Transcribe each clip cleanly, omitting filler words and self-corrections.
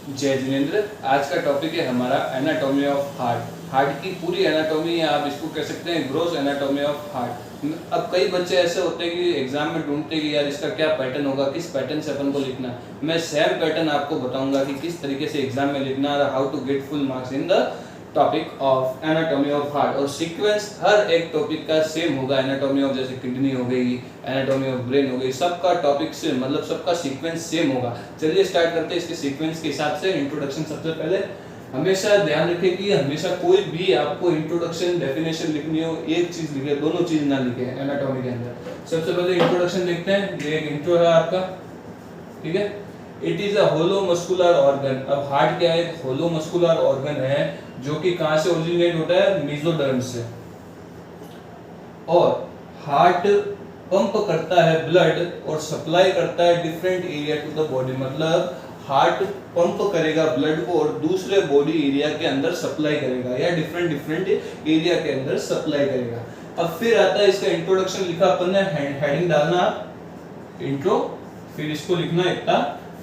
जय जिनेंद्र। आज का टॉपिक है हमारा एनाटॉमी ऑफ हार्ट। हार्ट की पूरी एनाटॉमी, या आप इसको कह सकते हैं ग्रोस एनाटॉमी ऑफ हार्ट। अब कई बच्चे ऐसे होते हैं कि एग्जाम में ढूंढते कि यार इसका क्या पैटर्न होगा, किस पैटर्न से अपन को लिखना। मैं सेम पैटर्न आपको बताऊंगा कि किस तरीके से एग्जाम में लिखना है, how to get full marks in the topic of anatomy of heart. और सीक्वेंस हर एक टॉपिक का सेम होगा। एनाटॉमी ऑफ जैसे किडनी हो गई, एनाटॉमी ऑफ ब्रेन हो गई, सबका टॉपिक से मतलब सबका सीक्वेंस सेम होगा। चलिए स्टार्ट करते हैं इसके सीक्वेंस के हिसाब से। इंट्रोडक्शन सबसे पहले हमेशा ध्यान रखें कि हमेशा कोई भी आपको इंट्रोडक्शन डेफिनेशन लिखनी हो, एक चीज लिखे, दोनों चीज ना लिखे एनाटॉमी के अंदर। सबसे पहले इंट्रोडक्शन देखते हैं। ये एक इंट्रो है आपका, ठीक है। It is a hollow muscular organ. अब हार्ट क्या है? एक होलो मस्कुलर ऑर्गन है जो कि कहां से ओरिजिनेट होता है? मेसोडर्म से। और हार्ट पंप करता है ब्लड और सप्लाई करता है different area to the body. मतलब हार्ट पंप करेगा ब्लड को और दूसरे बॉडी एरिया के अंदर सप्लाई करेगा, या डिफरेंट डिफरेंट एरिया के अंदर सप्लाई करेगा। अब फिर आता है इसका इंट्रोडक्शन, लिखा अपन ने, हेडिंग डालना इंट्रो, फिर इसको लिखना इतना,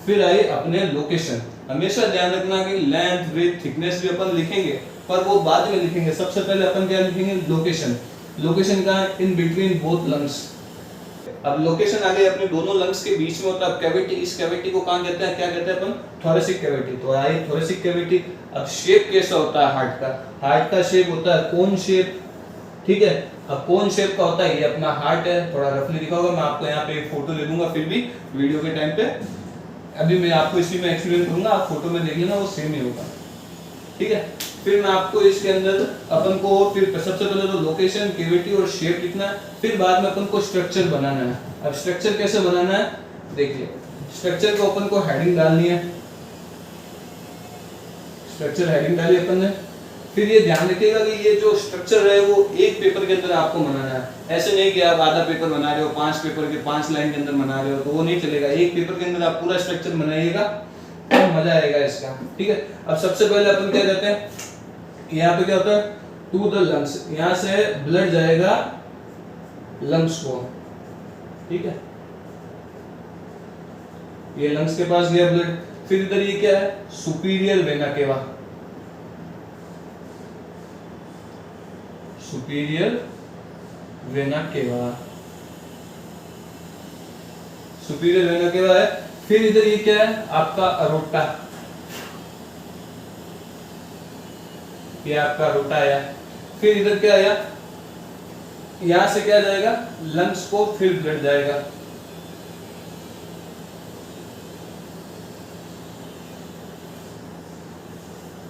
फिर आई अपने लोकेशन। हमेशा ध्यान रखना कि लेंथ, विड्थ, थिकनेस भी अपन लिखेंगे पर वो बाद में लिखेंगे। सबसे पहले अपन क्या लिखेंगे? लोकेशन। लोकेशन का इन बिटवीन बोथ लंग्स। अब लोकेशन आ गई अपने दोनों लंग्स के बीच में होता है कैविटी। इस कैविटी को कहां कहते हैं? क्या कहते हैं अपन? Thoracic cavity. तो आई थोरेसिक कैविटी। अब शेप कैसा होता है हार्ट का? हार्ट का शेप होता है कोन शेप, ठीक है। अब कोन शेप का होता है, ये अपना हार्ट है। थोड़ा रफली लिखा होगा, मैं आपको यहाँ पे एक फोटो दे दूंगा फिर भी वीडियो के टाइम पे। अभी मैं आपको इसी में एक्सप्लेन करूंगा, आप फोटो में देख लेना, वो सेम ही होगा, ठीक है। फिर मैं आपको इसके अंदर अपन को फिर सबसे पहले तो लोकेशन, कैविटी और शेप लिखना है। फिर बाद में अपन को स्ट्रक्चर बनाना है। अब स्ट्रक्चर कैसे बनाना है देखिए। स्ट्रक्चर को अपन को हेडिंग डालनी है। स्ट्रक्चर हेडिंग डाली अपन ने। फिर ये ध्यान रखिएगा कि ये जो स्ट्रक्चर है वो एक पेपर के अंदर आपको बनाना है। ऐसे नहीं कि आप आधा पेपर बना रहे हो, 5 पेपर के 5 लाइन के अंदर बना रहे हो, तो वो नहीं चलेगा। एक पेपर के अंदर आप पूरा स्ट्रक्चर बनाइएगा तो मजा आएगा इसका, ठीक है। अब सबसे पहले अपन क्या कहते हैं, यहाँ पे क्या होता है? To the lungs. यहाँ से ब्लड जाएगा लंग्स को, ठीक है। ये लंग्स के पास गया ब्लड। फिर इधर ये क्या है? Superior vena cava. Superior vena cava, superior vena cava है। फिर इधर ये क्या है? आपका अरोटा। ये आपका अरोटा आया। फिर इधर क्या आया? यहां से क्या जाएगा? लंग्स को, फिर ब्लड जाएगा।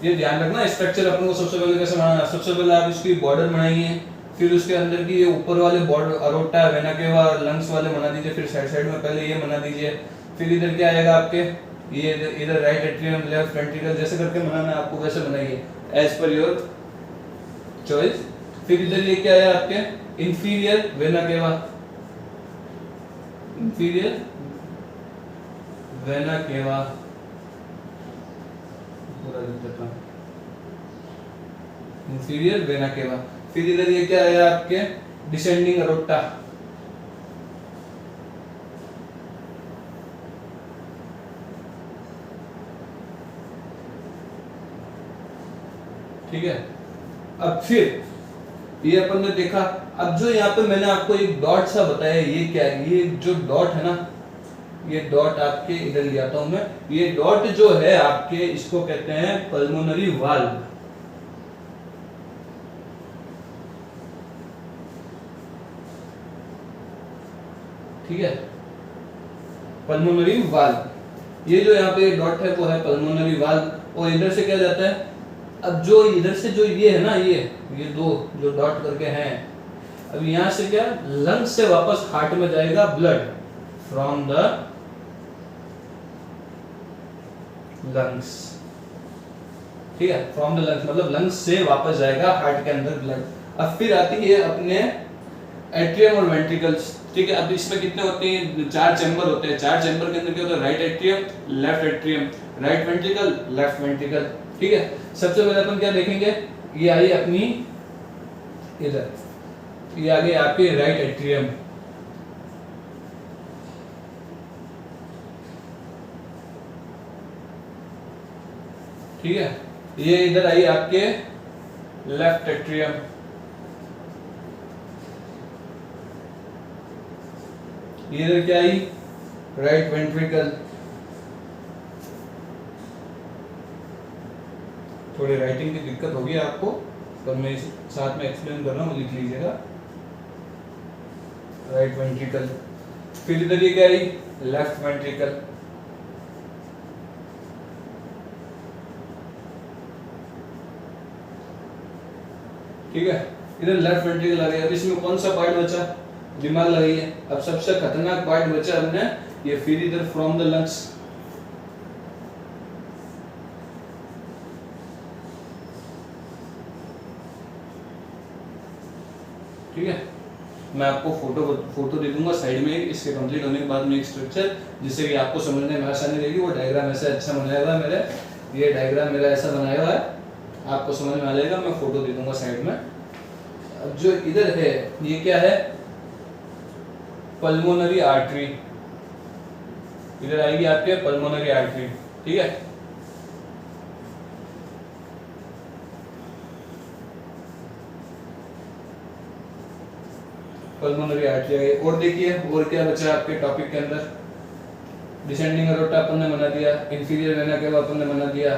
ये ध्यान रखना, स्ट्रक्चर अपन को सबसे पहले कैसे बनाना है। सबसे पहले आप इसकी बॉर्डर बनाइए, फिर उसके अंदर की ये ऊपर वाले border aorta, vena cava, lungs वाले बना दीजिए। फिर साइड साइड में पहले ये बना दीजिए। फिर इधर क्या आएगा आपके? ये इधर राइट एट्रियम, लेफ्ट वेंट्रिकल, जैसे करके बनाना है आपको, वैसे बनाइए एज पर योर चॉइस। फिर इधर ये क्या है आपके? Inferior vena cava, inferior vena cava, पूरा लिख देता हूं, इंफीरियर वेना केवा। फिर इधर ये क्या है आपके? Descending aorta. ठीक है। अब फिर ये अपन ने देखा। अब जो यहाँ पे मैंने आपको एक डॉट सा बताया, ये क्या है? ये जो डॉट है ना, ये डॉट आपके इधर ले आता हूं मैं। ये डॉट जो है आपके, इसको कहते हैं पल्मोनरी वाल्व, ठीक है। पल्मोनरी वाल्व, ये जो यहाँ पे डॉट है वो है पल्मोनरी वाल्व। और इधर से क्या जाता है? अब जो इधर से जो ये है ना, ये दो जो डॉट करके हैं, अब यहां से क्या? लंग्स से वापस हार्ट में जाएगा ब्लड फ्रॉम द लंग्स, ठीक है। फ्रॉम द लंग्स मतलब लंग्स से वापस जाएगा हार्ट के अंदर ब्लड। अब फिर आती है अपने एट्रियम और वेंट्रिकल्स, ठीक है। अब इसमें कितने होते हैं? 4 चैम्बर होते हैं। 4 चैम्बर के अंदर क्या होता है? Right atrium, left atrium, right ventricle, left ventricle, ठीक है। सबसे पहले अपन क्या देखेंगे? ये आई अपनी इधर, ये आ गई आपकी राइट एट्रियम, ठीक है, ये इधर आई आपके लेफ्ट एट्रियम, ये इधर क्या आई राइट वेंट्रिकल। थोड़ी राइटिंग की दिक्कत होगी आपको, पर मैं साथ में एक्सप्लेन कर रहा हूँ, लिख लीजिएगा राइट वेंट्रिकल। फिर इधर ये क्या आई लेफ्ट वेंट्रिकल, ठीक है, इधर लेफ्ट वेंट्रिकल आ गया। अब इसमें कौन सा पार्ट बचा, दिमाग लगाइए। अब सबसे खतरनाक पार्ट बचा हमने ये, फिर इधर फ्रॉम द लंग्स, ठीक है। मैं आपको फोटो दे दूंगा साइड में इसके कंप्लीट होने के बाद में एक स्ट्रक्चर, जिससे कि आपको समझने में आसानी रहेगी। वो डायग्राम ऐसे अच्छा बनाया हुआ है मेरे, ये डायग्राम मेरा ऐसा बनाया हुआ है, आपको समझ में आ जाएगा। मैं फोटो दे दूंगा साइड में। अब जो इधर है ये क्या है, पल्मोनरी आर्टरी, इधर आएगी आपके पल्मोनरी आर्टरी, ठीक है। पल्मोनरी आर्टरी है। और देखिए और क्या बचा है आपके टॉपिक के अंदर, डिसेंडिंग एरोटा अपन ने बना दिया, इंफीरियर वेना केवा अपन ने बना दिया,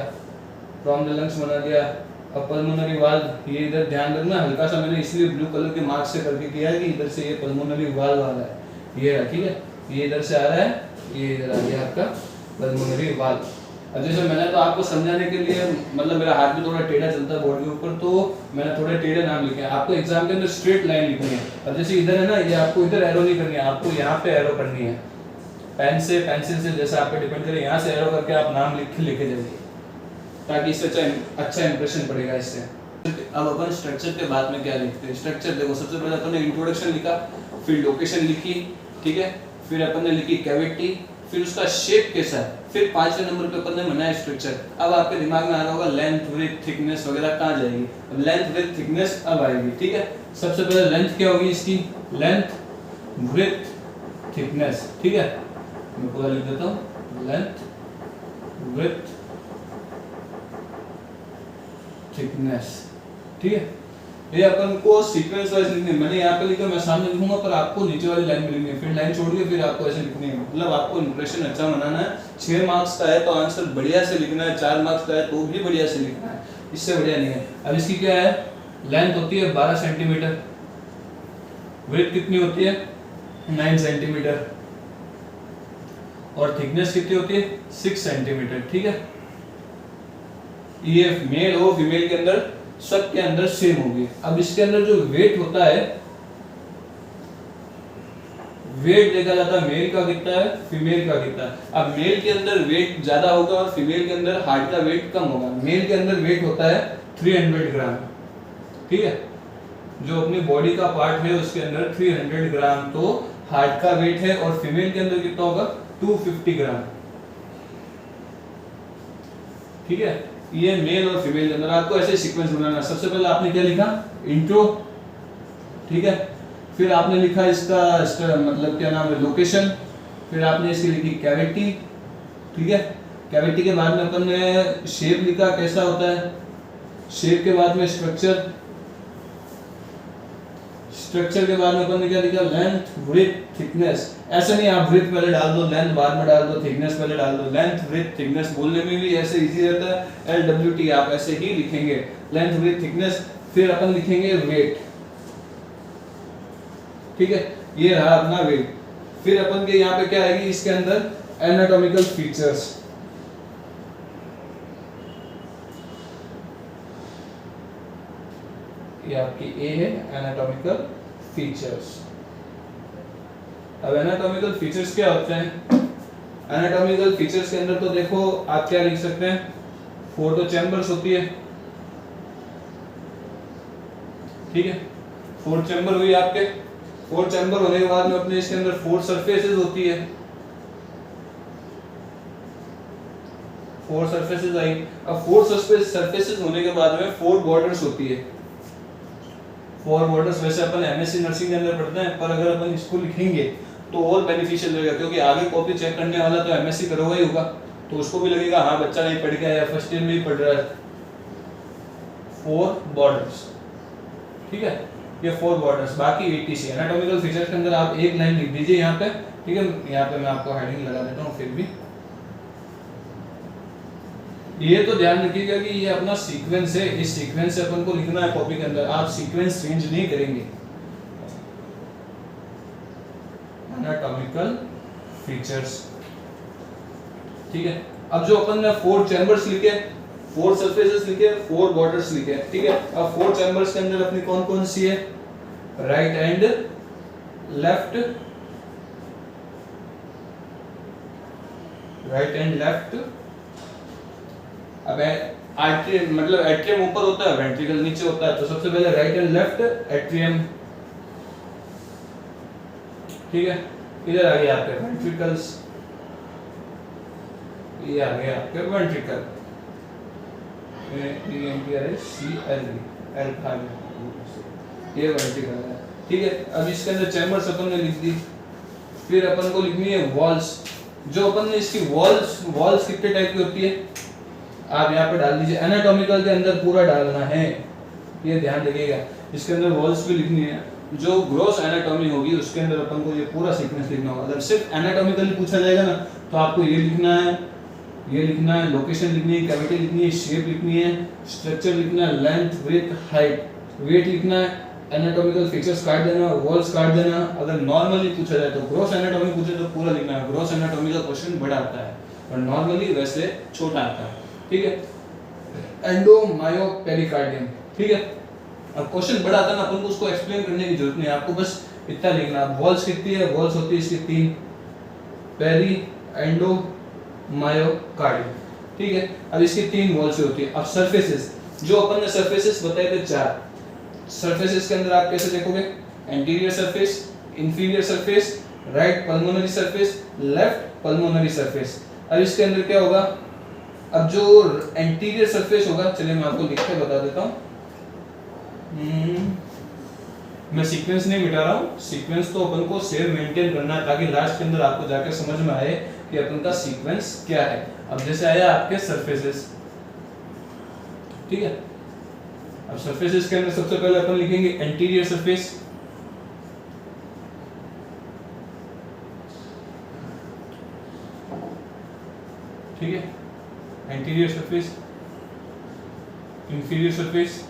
फ्रॉम द लंग्स बना दिया। अब पल्मोनरी वाल्व, ये इधर ध्यान रखना, हल्का सा मैंने इसलिए ब्लू कलर के मार्क से करके किया है कि इधर से ये पल्मोनरी वाल्व आ रहा है, ये है, ठीक है, ये इधर से आ रहा है, ये इधर आ गया आपका पल्मोनरी वाल्व। अब जैसे मैंने तो आपको समझाने के लिए, मतलब मेरा हाथ भी थोड़ा टेढ़ा चलता है बोर्ड के ऊपर, तो मैंने थोड़े टेढ़े नाम लिखे हैं। आपको एग्जाम के अंदर स्ट्रेट लाइन लिखनी है। अब जैसे इधर है ना, ये आपको इधर एरो नहीं करनी है, आपको यहाँ पे एरो करनी है, पेन से पेंसिल से, जैसे आप पे डिपेंड करे, यहाँ से एरो करके आप नाम लिख के लेके जाइए, ताकि इससे अच्छा इंप्रेशन पड़ेगा इससे। अब अपन स्ट्रक्चर के बाद में क्या लिखते हैं, स्ट्रक्चर देखो, सबसे पहले अपन ने इंट्रोडक्शन लिखा, फिर लोकेशन लिखी, ठीक है, फिर अपन ने लिखी कैविटी, फिर उसका शेप कैसा है, फिर 5वें नंबर पे अपन ने बनाया स्ट्रक्चर। अब आपके दिमाग में आ रहा होगा लेंथ विड्थ थिकनेस वगैरह कहाँ जाएगी। अब लेंथ विड्थ थिकनेस अब आएगी, ठीक है। सबसे पहले लेंथ क्या होगी इसकी, लेंथ विड्थ थिकनेस, ठीक है, मैं पूरा लिख देता हूँ, लेंथ विड्थ थिकनेस, ठीक है। ये अपन को सीक्वेंस वाइज लिखनी है, मैंने यहाँ पे लिखा, मैं सामने लिखूंगा, पर आपको नीचे वाली लाइन में लिखनी है, फिर लाइन छोड़ के फिर आपको ऐसे लिखनी है। मतलब आपको इंप्रेशन अच्छा बनाना है। 6 मार्क्स का है तो आंसर बढ़िया से लिखना है, 4 मार्क्स का है तो भी बढ़िया से लिखना है, इससे बढ़िया नहीं है। अब इसकी क्या है, लेंथ होती है 12 सेंटीमीटर, विड्थ कितनी होती है 9 सेंटीमीटर, और थिकनेस कितनी होती है 6 सेंटीमीटर, ठीक है। ये मेल हो फीमेल के अंदर, सब के अंदर सेम होगी। अब इसके अंदर जो वेट होता है, वेट देखा जाता है मेल का कितना है, फीमेल का कितना है। अब मेल के अंदर वेट ज्यादा होगा और फीमेल के अंदर हार्ट का वेट कम होगा। मेल के अंदर वेट होता है 300 ग्राम, ठीक है, जो अपनी बॉडी का पार्ट है उसके अंदर 300 ग्राम तो हार्ट का वेट है, और फीमेल के अंदर कितना होगा 250 ग्राम, ठीक है। ये मेल और फीमेल के अंदर आपको ऐसे सीक्वेंस बनाना। सबसे पहले आपने क्या लिखा, इंट्रो, ठीक है, फिर आपने लिखा इसका मतलब क्या नाम है, लोकेशन, फिर आपने इसकी लिखी कैविटी, ठीक है। कैविटी के बाद में अपन ने शेप लिखा कैसा होता है, शेप के बाद में स्ट्रक्चर, स्ट्रक्चर के बाद में अपन ने क्या लिखा, लेंथ विड्थ थिकनेस। ऐसे नहीं आप विड्थ पहले डाल दो, लेंथ बाद में डाल दो, थिकनेस पहले डाल दो। लेंथ विड्थ थिकनेस बोलने में भी ऐसे इजी रहता है, LWT आप ऐसे ही लिखेंगे, लेंथ विड्थ थिकनेस। फिर अपन लिखेंगे वेट, ठीक है, ये रहा अपना वेट। फिर अपन के यहाँ पे क्या आएगी, इसके अंदर एनाटॉमिकल फीचर्स, ये आपकी ए है एनाटॉमिकल फीचर्स। अब एनाटॉमिकल फीचर्स क्या होते हैं, एनाटॉमिकल फीचर्स के अंदर तो देखो आप क्या लिख सकते हैं, 4 तो चैम्बर्स होती है, ठीक है, 4 चैम्बर हुई आपके। 4 चैम्बर होने के बाद में अपने इसके अंदर 4 सरफेसेस होती है, 4 सरफेसेस आई। अब 4 सरफेसेस होने के बाद में 4 बॉर्डर्स होती है। 4 बॉर्डर्स वैसे अपन एमएससी नर्सिंग के अंदर पढ़ते हैं, पर अगर अपन इसको लिखेंगे तो और बेनिफिशियल रहेगा, क्योंकि आगे कॉपी चेक करने वाला तो एमएससी करोगा ही होगा, तो उसको भी लगेगा हाँ बच्चा नहीं पढ़ के आया, फर्स्ट ईयर में ही पढ़ रहा है। 4 बॉर्डर्स, ठीक है, ये 4 बॉर्डर्स, बाकी ATC एनाटॉमिकल फीचर्स के अंदर आप एक लाइन लिख दीजिए यहाँ पे, ठीक है। यहाँ पे मैं आपको हेडिंग लगा देता हूँ। फिर भी ये तो ध्यान रखिएगा कि ये अपना सीक्वेंस है, इस सीक्वेंस से अपन को लिखना है कॉपी के अंदर, आप सीक्वेंस चेंज नहीं करेंगे। एनाटॉमिकल फीचर्स, ठीक है। अब जो अपन ने 4 चैम्बर्स लिखे, 4 सरफेसेस लिखे, 4 बॉर्डर्स लिखे, ठीक है। अब 4 चैम्बर्स के अंदर अपनी कौन कौन सी है, right and left, right and left. अब एट्रियम मतलब एट्रियम ऊपर होता है, वेंट्रिकल नीचे होता है, तो सबसे पहले राइट एंड लेफ्ट एट्रियम, ठीक है। इधर आ गया आपके वेंट्रिकल्स, ये आ गया आपके वेंट्रिकल, ये वेंट्रिकल है, ठीक है। अब इसके अंदर चैम्बर्स अपन ने लिख दी। फिर अपन को लिखनी है वॉल्स। जो अपन ने इसकी वॉल्स कितने टाइप की होती है आप यहाँ पे डाल दीजिए, एनाटॉमिकल के अंदर पूरा डालना है, ये ध्यान रखिएगा। इसके अंदर वॉल्स भी लिखनी है। जो ग्रॉस एनाटॉमी होगी उसके अंदर अपन को ये पूरा सीक्वेंस लिखना होगा। अगर सिर्फ एनाटॉमिकली पूछा जाएगा ना तो आपको ये लिखना है, ये लिखना है, लोकेशन लिखनी है, कैविटी लिखनी है, शेप लिखनी है, स्ट्रक्चर लिखना है, लेंथ, विड्थ, हाइट, वेट लिखना है, एनाटॉमिकल फीचर्स काट देना, वॉल्स काट देना। अगर नॉर्मली पूछा जाए तो ग्रॉस एनाटॉमी पूछे तो पूरा लिखना है। ग्रॉस एनाटॉमी का क्वेश्चन बड़ा आता है और नॉर्मली वैसे छोटा आता है, ठीक है। एंडोमायोपेरिकार्डियम, ठीक है। अब क्वेश्चन बड़ा आता है ना, अपन को उसको एक्सप्लेन करने की जरूरत नहीं है, आपको बस इतना लिखना है। वॉल्स कितनी है, वॉल्स होती है इसकी 3, पेरी, एंडो, मायोकार्डियम, ठीक है। अब इसकी 3 वॉल्स होती है। अब सरफेसेस, जो अपन ने सरफेसेस बताए थे 4, सरफेसेस के अंदर आप कैसे देखोगे, anterior surface, inferior surface, right pulmonary surface, left pulmonary surface. अब इसके अंदर क्या होगा, अब जो एंटीरियर सरफेस होगा, चलिए मैं आपको लिख के बता देता हूँ। मैं सीक्वेंस नहीं मिटा रहा हूँ, सीक्वेंस तो अपन को सेव मेंटेन करना है ताकि लास्ट के अंदर आपको जाकर समझ में आए कि अपन का सीक्वेंस क्या है। अब जैसे आया आपके सरफेसेस, ठीक है। अब सरफेसेस के अंदर सबसे पहले अपन लिखेंगे एंटीरियर सरफेस, ठीक है, anterior surface, inferior surface,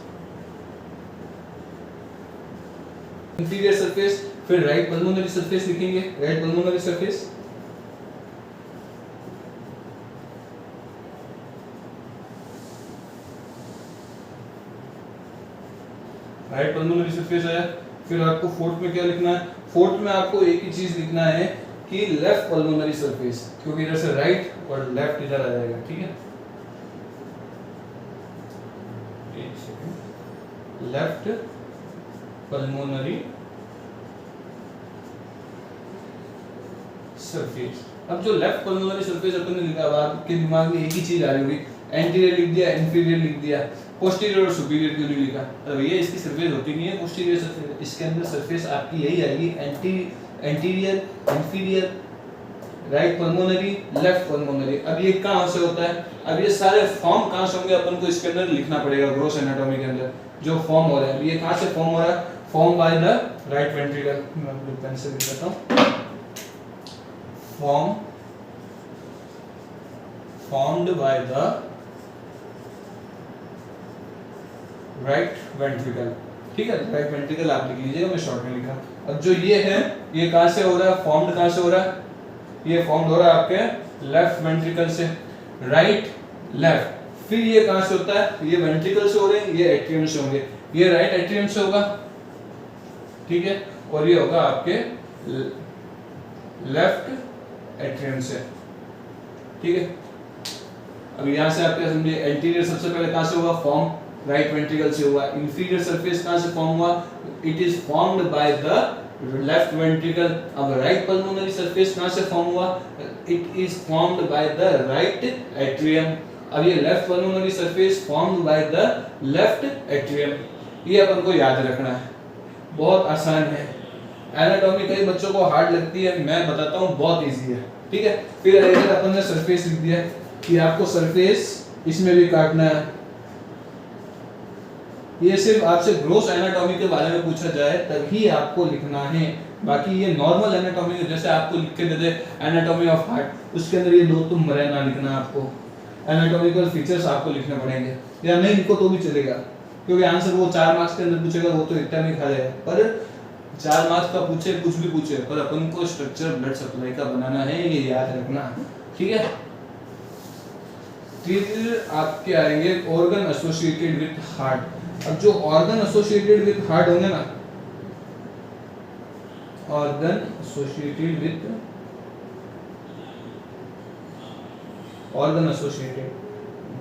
inferior surface, फिर राइट पल्मोनरी सरफेस लिखेंगे, right pulmonary surface, right pulmonary surface आया। फिर आपको फोर्थ में क्या लिखना है, फोर्थ में आपको एक ही चीज लिखना है कि लेफ्ट पल्मोनरी सरफेस, क्योंकि इधर से राइट और लेफ्ट इधर आ जाएगा, ठीक है। एक सेकंड, लेफ्ट पल्मोनरी सरफेस। अब जो लेफ्ट पल्मोनरी सरफेस अपन ने लिखा, अब आपके दिमाग में एक ही चीज आ रही होगी, एंटीरियर लिख दिया, इंफीरियर लिख दिया, पोस्टीरियर और सुपीरियर क्यों नहीं लिखा। तो ये इसकी सरफेस होती नहीं है पोस्टीरियर सरफेस, इसके अंदर सरफेस आपकी यही आएगी, anterior, inferior, right pulmonary, left pulmonary. अब ये कहां से होता है, अब ये सारे फॉर्म कहां से होंगे अपन को इसके अंदर लिखना पड़ेगा। ग्रॉस एनाटॉमी के अंदर जो फॉर्म हो रहा है, ये कहां से फॉर्म हो रहा है, form by the right ventricle. मैं आपको पेन से लिख देता हूं, formed by the right ventricle, ठीक है। राइट वेंट्रिकल आप लिख लीजिएगा, मैं शॉर्ट में लिखा। अब जो ये है, ये कहां से हो रहा है, फॉर्म्ड कहां से हो रहा है, ये फॉर्म्ड हो रहा है आपके लेफ्ट वेंट्रिकल से, राइट लेफ्ट। फिर ये कहां से होता है, ये वेंट्रिकल से हो रहे हैं, ये एट्रियम से होंगे, ये राइट एट्रियम से होगा, ठीक है, और ये होगा आपके लेफ्ट एट्रियम से, ठीक है। अब यहाँ से आप क्या समझे, एंटीरियर सबसे पहले कहां से हुआ, फॉर्म राइट वेंट्रिकल से हुआ। इंफीरियर सरफेस कहां से फॉर्म हुआ, it is formed by the left ventricle. अब राइट पल्मोनरी सरफेस कहां से फॉर्म हुआ, it is formed by the right atrium. अब ये left pulmonary surface formed by the left atrium, ये अपन को याद रखना है, बहुत आसान है। एनाटॉमी कई बच्चों को हार्ड लगती है, मैं बताता हूँ बहुत इजी है, ठीक है। फिर इधर अपन ने सरफेस लिख दिया, कि आपको सरफेस इसमें भी काटना है। ये सिर्फ आपसे ग्रॉस एनाटॉमी के बारे में पूछा जाए तभी आपको लिखना है, बाकी ये नॉर्मल एनाटॉमी जैसे आपको लिख के दे दे एनाटॉमी ऑफ हार्ट, उसके अंदर ये दो तुम रहना लिखना आपको, एनाटॉमिकल फीचर्स आपको लिखने पड़ेंगे, या नहीं लिखो तो भी चलेगा क्योंकि आंसर वो 4 मार्क्स के अंदर पूछेगा, वो तो इतना नहीं खा जाएगा। पर 4 मार्क्स का पूछे कुछ भी पूछे, पर अपन को स्ट्रक्चर ब्लड सप्लाई का बनाना है, ये याद रखना, ठीक है। फिर आपके आएंगे ऑर्गन एसोसिएटेड विद हार्ट। अब जो ऑर्गन एसोसिएटेड विद हार्ट होंगे ना, ऑर्गन एसोसिएटेड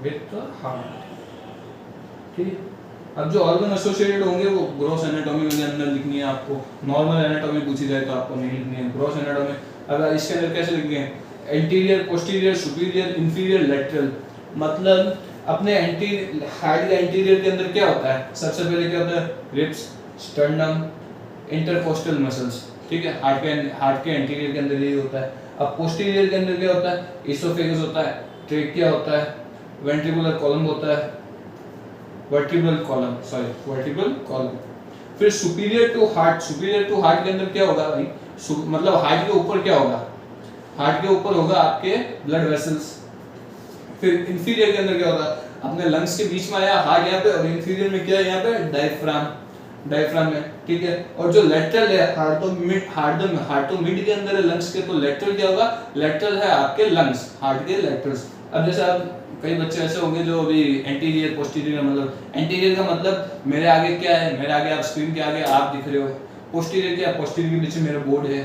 विद हार्ट, ठीक है। अब जो ऑर्गन एसोसिएटेड होंगे वो ग्रॉस एनाटॉमी के अंदर लिखनी है आपको, नॉर्मल एनाटॉमी पूछी जाए तो आपको नहीं लिखनी है, ग्रॉस एनाटॉमी। अब इसके अंदर कैसे लिखेंगे, anterior, posterior, superior, inferior, lateral, मतलब अपने हार्ट के एंटीरियर के अंदर क्या होता है, सबसे पहले क्या होता है, रिब्स, स्टर्नम, इंटरकोस्टल मसल्स, ठीक है, हार्ट के एंटीरियर के अंदर यही होता है। अब पोस्टीरियर के अंदर क्या होता है, इसोफेगस होता है, ट्रेकिया होता है, वेंट्रिकुलर कॉलम होता है, वर्टिब्रल कॉलम। फिर सुपीरियर टू हार्ट के अंदर क्या होगा भाई, मतलब हार्ट के ऊपर क्या होगा, हार्ट के ऊपर होगा आपके ब्लड वेसल्स। फिर इंफीरियर के अंदर क्या होगा, अपने लंग्स के बीच में आया हार्ट यहाँ पे, और इंफीरियर में क्या है यहाँ पे, डायफ्राम में, ठीक है। और जो लेटरल है, हार्ट तो मिड के अंदर है लंग्स के, तो लेटरल क्या होगा, लेटरल है आपके लंग्स, हार्ट के लेटरल्स। अब जैसे आप कई बच्चे ऐसे होंगे जो अभी एंटीरियर पोस्टीरियर, मतलब एंटीरियर का मतलब मेरे आगे क्या है, मेरे आगे आप स्क्रीन के आगे आप दिख रहे हो, पोस्टीरियर क्या, पोस्टीरियर के पीछे मेरा बोर्ड है,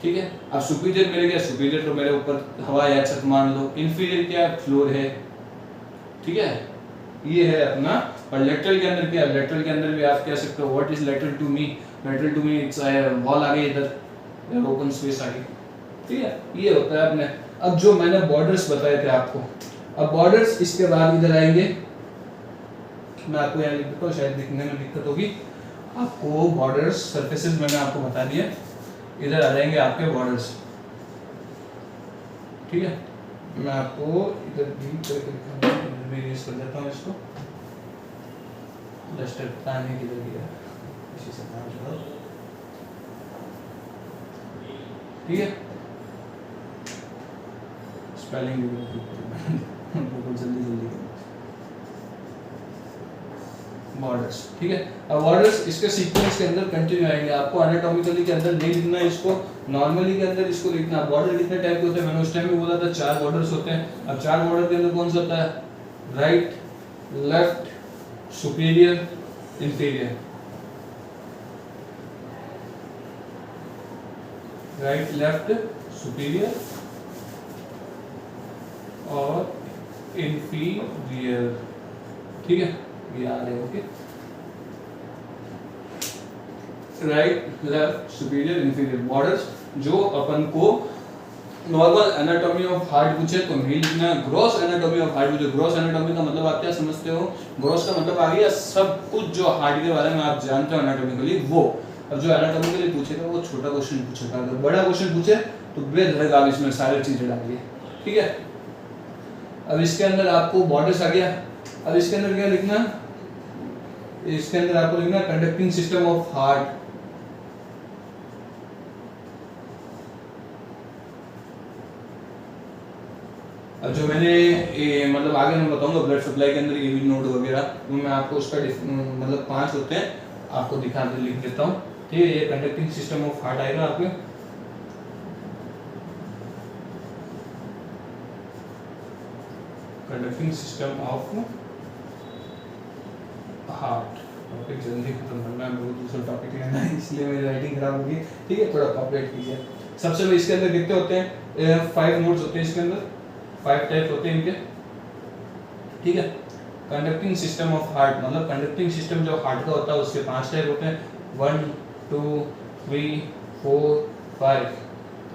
ठीक है। अब सुपीरियर मेरे क्या, सुपीरियर तो मेरे ऊपर हवा या छत मान लो, इंफीरियर क्या, फ्लोर है, ठीक है, ये है अपना। और लेटरल के अंदर क्या, लेटरल के अंदर भी आप कह सकते हो what is lateral to me, it's wall आ गई इधर, ओपन स्पेस आ गई, ठीक है, ये होता है अपने। अब जो मैंने बॉर्डर्स बताए थे आपको, अब बॉर्डर्स इसके बाद इधर आएंगे, मैं आपको यहाँ लिख देता हूँ, शायद लिखने में दिक्कत होगी आपको। बॉर्डर्स, सरफेसेस मैंने आपको बता दिया, इधर आ जाएंगे आपके बॉर्डर्स, ठीक है। मैं आपको इधर भी यूज कर देता हूँ इसको, डस्टर पानी किधर गया, इसी से काम चलाओ, ठीक है। स्पेलिंग बहुत जल्दी बॉर्डर्स, ठीक है। अब बॉर्डर्स इसके सीक्वेंस के अंदर कंटिन्यू आएंगे, आपको एनाटॉमिकली के अंदर नहीं लिखना है इसको, नॉर्मली के अंदर इसको लिखना। बॉर्डर कितने टाइप के होते हैं, मैंने उस टाइम भी बोला था 4 बॉर्डर्स होते हैं। अब 4 बॉर्डर के अंदर कौन सा होता है, right, left, superior, inferior, right, left, superior और इंफीरियर, ठीक है, ये आ रहे, okay, right, left, superior, inferior borders. जो अपन को नॉर्मल एनाटॉमी ऑफ हार्ट पूछे तो नहीं लिखना, ग्रॉस एनाटॉमी ऑफ हार्ट पूछे, ग्रॉस एनाटॉमी का मतलब आप क्या समझते हो, ग्रॉस का मतलब आ गया सब कुछ जो हार्ट के बारे में आप जानते हो एनाटॉमिकली वो। अब जो एनाटॉमिकली पूछेगा वो छोटा क्वेश्चन पूछेगा, अगर बड़ा क्वेश्चन पूछे तो बेधड़क आप इसमें सारी चीजें डालिए, ठीक है। अब इसके अंदर आपको बॉर्डर्स आ गया, अब इसके अंदर क्या लिखना, इसके अंदर आपको लिखना कंडक्टिंग सिस्टम ऑफ हार्ट, अब जो मैंने मतलब आगे मैं बताऊंगा ब्लड सप्लाई के अंदर एवी नोड वगैरह, तो मैं आपको उसका मतलब 5 होते हैं, आपको दिखा दे लिख देता हूँ, ठीक है। ये कंडक्टिंग सिस्टम ऑफ हार्ट आएगा आपके, conducting system of heart. Topic जल्दी खत्म करना है, बहुत दूसरा टॉपिक लेना है, इसलिए मेरी राइटिंग खराब होगी, ठीक है, थोड़ा कॉपरेट कीजिए। सबसे पहले इसके अंदर कितने होते हैं, 5 नोड्स होते हैं इसके अंदर, 5 टाइप होते हैं इनके, ठीक है। कंडक्टिंग सिस्टम ऑफ हार्ट मतलब कंडक्टिंग सिस्टम जो हार्ट का होता है उसके 5 टाइप होते हैं, 1 2 3 4 5,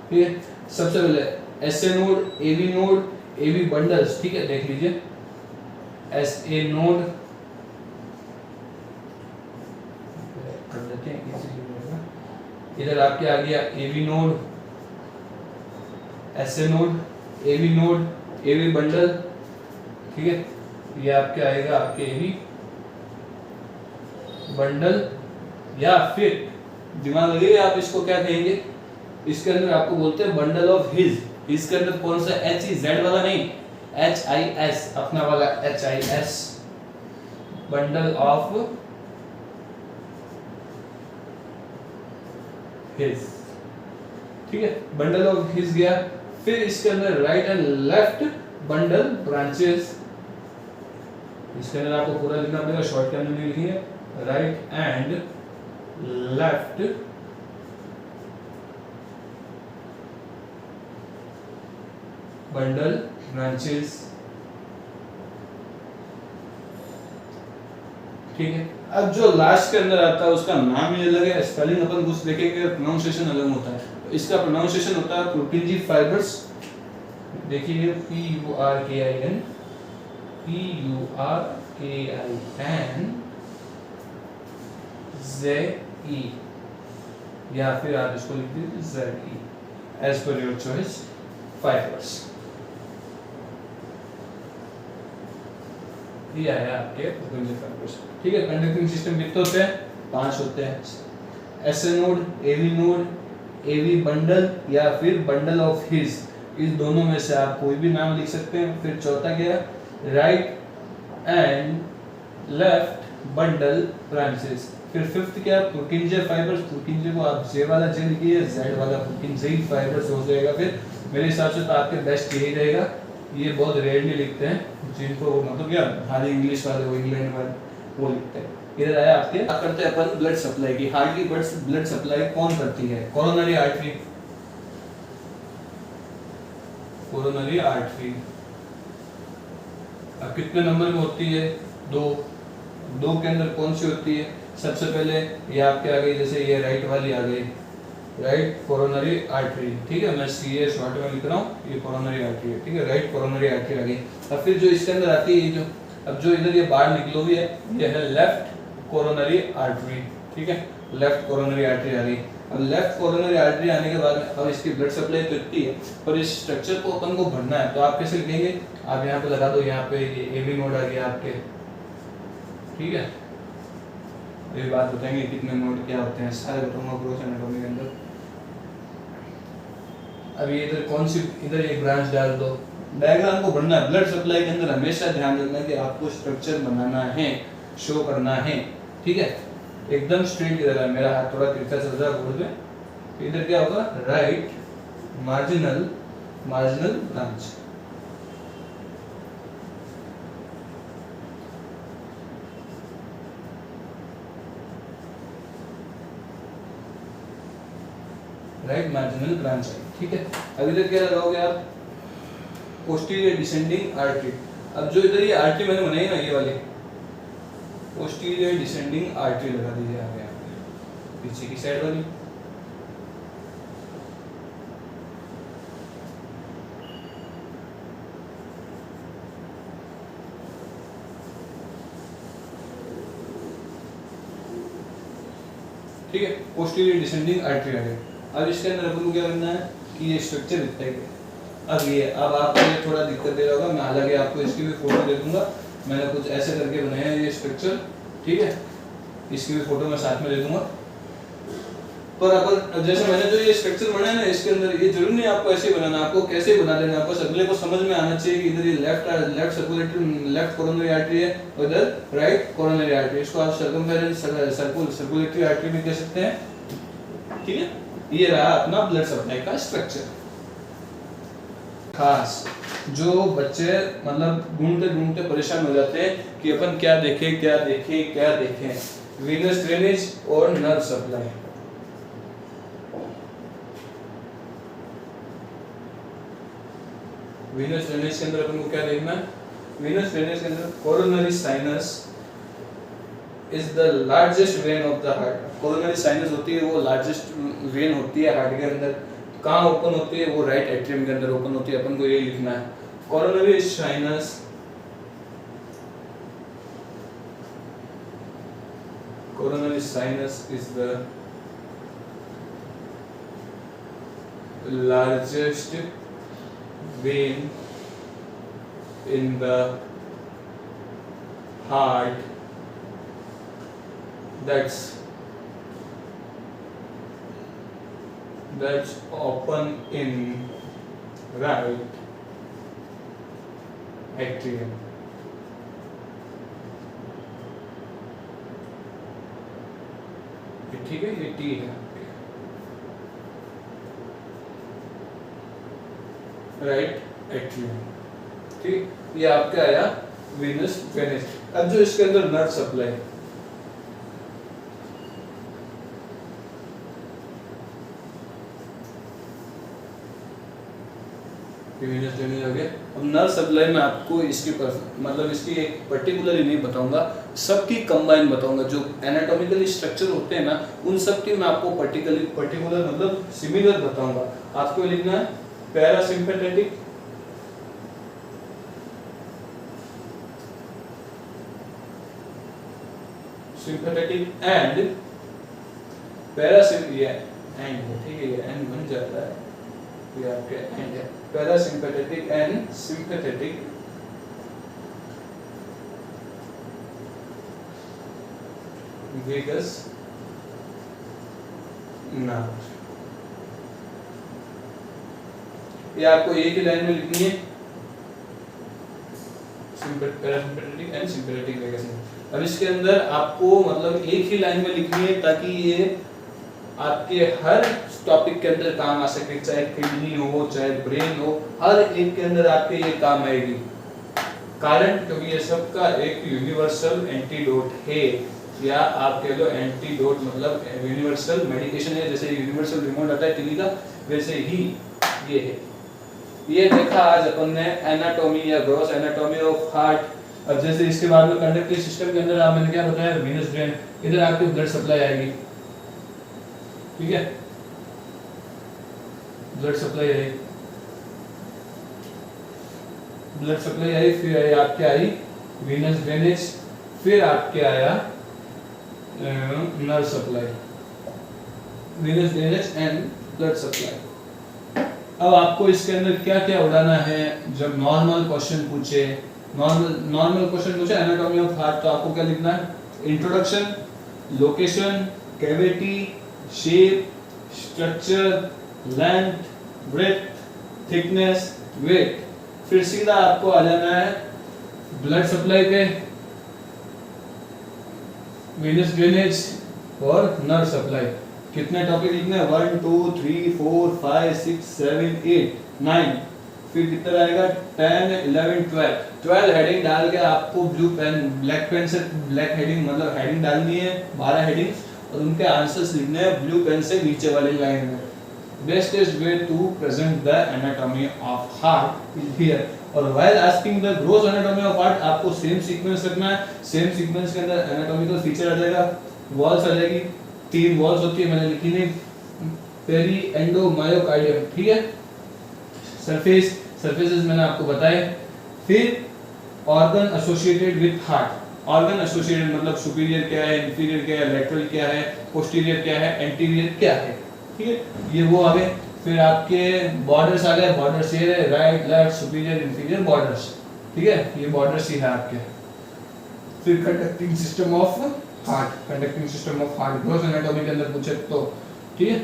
ठीक है। सबसे पहले एसए नोड, एवी नोड, एवी बंडल्स, ठीक है, देख लीजिए, एसए नोड कर देते हैं, इधर आपके आ गया AV node, SA node, AV node, AV bundle, ठीक है, ये आपके आएगा आपके एवी बंडल, या फिर दिमाग लगाइए आप इसको क्या कहेंगे, इसके अंदर आपको बोलते हैं बंडल ऑफ हिज। इसके अंदर कौन सा एच ई जेड वाला नहीं, एच आई एस अपना वाला H I S, bundle of his, ठीक है, बंडल ऑफ हिज गया। फिर इसके अंदर right and left bundle branches, इसके अंदर आपको पूरा लिखना पड़ेगा, शॉर्ट के अंदर नहीं लिखेंगे, right and left bundle branches, ठीक है। अब जो लास्ट के अंदर आता है उसका नाम ही अलग है, स्पेलिंग अपन कुछ देखेंगे, प्रोनाउंसिएशन अलग होता है। इसका प्रोनाउंसिएशन होता है पुर्किंजी फाइबर्स, देखिए P U R K I N, P U R K I N Z E, या फिर आप इसको लिख दीजिए Z E, as per your choice, fibres. ये आया आपके पुर्किंजी फाइबर्स, ठीक है। कंडक्टिंग सिस्टम कितने होते हैं, 5 होते हैं, SA node, AV node, AV bundle, या फिर बंडल ऑफ हिज, इस दोनों में से आप कोई भी नाम लिख सकते हैं। फिर चौथा क्या, right and left bundle branches. फिर फिफ्थ क्या, पुर्किंजी फाइबर्स, पुर्किंजी को आप जे वाला जे लिखिए, जेड वाला पुर्किंजी फाइबर्स हो जाएगा। फिर मेरे हिसाब से तो आपके बेस्ट यही रहेगा, ये बहुत रेयरली लिखते हैं जिनको मतलब क्या खाली इंग्लिश वाले वो इंग्लैंड वाले वो लिखते हैं। इधर आया आपके बात करते हैं अपन ब्लड सप्लाई की। हार्ट की ब्लड सप्लाई कौन करती है, कोरोनरी आर्टरी, कोरोनरी आर्टरी। अब कितने नंबर में होती है, 2 के अंदर कौन सी होती है, सबसे पहले ये आपके आ गई, जैसे ये राइट वाली आ गई, राइट कोरोनरी आर्टरी, ठीक है, मैं सीए शॉर्ट में लिख रहा हूँ, ये कोरोनरी आर्टरी है, ठीक है, राइट कोरोनरी आर्टरी आ गई। अब फिर जो इसके अंदर आती है, जो अब जो इधर ये बाहर निकलो भी है, ये है लेफ्ट कोरोनरी आर्टरी, ठीक है, लेफ्ट कोरोनरी आर्टरी आ गई। अब लेफ्ट कोरोनरी आर्टरी आने के बाद अब इसकी ब्लड सप्लाई तो इतनी है, पर इस स्ट्रक्चर को अपन को भरना है, तो आप कैसे लिखेंगे, आप यहाँ पे लगा दो, यहाँ पे ये एवी नोड आ गया आपके, ठीक है, ये बात बताएंगे कितने नोड क्या होते हैं, सारे बताऊंगा ग्रोथ एनाटॉमी के अंदर। अब ये इधर कौन सी, इधर एक ब्रांच डाल दो, डायग्राम को बनना है। ब्लड सप्लाई के अंदर हमेशा ध्यान रखना कि आपको स्ट्रक्चर बनाना है, शो करना है, ठीक है, एकदम स्ट्रेट इधर है, मेरा हाथ थोड़ा तिरछा चल रहा है बोर्ड में, तो इधर क्या होगा, right marginal branch, right marginal branch है, ठीक है। अब इधर क्या लगाओगे आप, पोस्टीरियर डिसेंडिंग आर्टरी। अब जो इधर ये आर्टरी मैंने बनाई ना, ये वाली पोस्टीरियर डिसेंडिंग आर्टरी लगा दीजिए आप यहाँ पे, पीछे की साइड वाली, ठीक है, पोस्टीरियर डिसेंडिंग आर्टरी आ गई। अब इसके अंदर अपन को क्या करना है कि ये स्ट्रक्चर इतना ही है। अब आपको ये थोड़ा दिक्कत दे रहा होगा, मैं हालांकि आपको इसकी भी फोटो दे दूंगा, मैंने कुछ ऐसे करके बनाया है ये स्ट्रक्चर, ठीक है, इसकी भी फोटो मैं साथ में दे दूंगा। पर अपन जैसे मैंने जो ये स्ट्रक्चर बनाया ना, इसके अंदर ये जरूरी नहीं आपको ऐसे ही बनाना, आपको कैसे बना लेना, आपको अगले को समझ में आना चाहिए कि इधर ये left circulatory, left coronary artery है, और इधर राइट कोरोनरी आर्टरी, इसको आप सर्कमफेरेंस सर्कुलेटरी आर्टरी भी कह सकते हैं, ठीक है। ये रहा अपना ब्लड सप्लाई का स्ट्रक्चर। खास जो बच्चे मतलब ढूंढते परेशान हो जाते हैं कि अपन क्या देखें, वीनस ड्रेनेज और नर्व सप्लाई। वीनस ड्रेनेज के अंदर अपन को क्या देखना है, वीनस ड्रेनेज के अंदर coronary sinus is the largest when of the heart. Coronary sinus होती है वो लार्जेस्ट वेन होती है हार्ट के अंदर। कहाँ ओपन होती है, वो राइट एट्रियम के अंदर ओपन होती है, अपन को ये लिखना है। Coronary sinus is the largest when in the heart that's open in right atrium. ठीक है, ये टी है राइट एट्रियम। ठीक, ये आपका आया वीनस वेनिस। अब जो इसके अंदर नर्व सप्लाई, वीनस वेनिस हो गया। अब नर्व सप्लाई में आपको इसकी मतलब इसकी एक पर्टिकुलरली नहीं बताऊंगा, सबकी कंबाइन बताऊंगा। जो एनाटॉमिकली स्ट्रक्चर होते हैं ना, उन सब की मैं आपको पर्टिकुलर मतलब सिमिलर बताऊंगा। आपको लिखना है पैरासिम्पैथेटिक, सिंपैथेटिक एंड पैरासिम, ये एंड ठीक है, ये एंड बन जाता है, ये आपके एंड है। Parasympathetic and sympathetic vagus nerve. ये आपको एक ही लाइन में लिखनी है, parasympathetic and sympathetic vagus nerve. अब इसके अंदर आपको मतलब एक ही लाइन में लिखनी है ताकि ये आपके हर टॉपिक के अंदर काम आ सके, चाहे किडनी हो चाहे ब्रेन हो, हर एक के अंदर आपके ये काम आएगी। कारण क्योंकि ये सबका एक यूनिवर्सल एंटीडोट है, या आप कह लो एंटीडोट मतलब यूनिवर्सल मेडिकेशन है। जैसे यूनिवर्सल रिमोट आता है टीवी का, वैसे ही ये है। ये देखा आज अपन ने एनाटॉमी या ग्रॉस एनाटॉमी ऑफ हार्ट। अब जैसे इसके बाद में कंडक्टिव सिस्टम के अंदर मैंने क्या बताया, वीनस ड्रेन, इधर आपकी ब्लड सप्लाई आएगी, ठीक है, ब्लड सप्लाई आई, ब्लड सप्लाई आई, फिर आई आपके आई वीनस ड्रेनेज, फिर आपके आया nerve supply, venous drainage and blood supply. अब आपको इसके अंदर क्या क्या उड़ाना है। जब नॉर्मल क्वेश्चन पूछे, नॉर्मल क्वेश्चन पूछे एनाटॉमी ऑफ हार्ट, तो आपको क्या लिखना है, introduction, location, cavity, shape, structure, length, breadth, thickness, weight. फिर सीधा आपको आ जाना है ब्लड सप्लाई पे, वीनस ड्रेनेज और नर्व सप्लाई। कितने टॉपिक लिखने हैं, 1 2 3 4 5 6 7 8 9, फिर कितना रहेगा 10 11 12 हेडिंग डाल के आपको ब्लू पेन ब्लैक पेन से ब्लैक हेडिंग मतलब हेडिंग डालनी है, 12 हेडिंग्स, और उनके आंसर्स लिखने हैं ब्लू पेन से नीचे वाली लाइन में। Bestest way to present the anatomy of heart is here. और while asking the gross anatomy of heart आपको सेम सीक्वेंस रखना है। सेम सीक्वेंस के अंदर एनाटॉमिकल फीचर आ जाएगा, वॉल्स आ जाएगी, 3 वॉल्स होती है, मैंने लिखी नहीं, पेरी एंडो मायोकार्डियम, ठीक है, सरफेसेस मैंने आपको बताए। फिर organ associated with heart, organ associated मतलब सुपीरियर क्या है, इंफीरियर क्या है, लेटरल क्या है, पोस्टीरियर क्या है, एंटीरियर क्या है, ठीक है, ये वो आ गए। फिर आपके बॉर्डर्स आ गए, बॉर्डर्स ये है, right left superior inferior borders, ठीक है, ये बॉर्डर्स ही है आपके। फिर conducting system of heart, conducting system of heart gross anatomy के अंदर पूछे तो, ठीक है,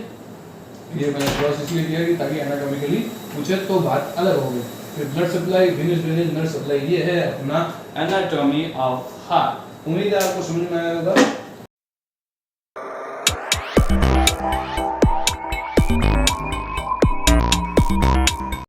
ये मैंने ग्रॉस इसलिए किया कि ताकि एनाटॉमिकली पूछे तो बात अलग हो गई। फिर blood supply, venous drainage, nerve supply, ये है अपना एनाटॉमी ऑफ हार्ट। उम्मीद है आपको समझ में आया होगा।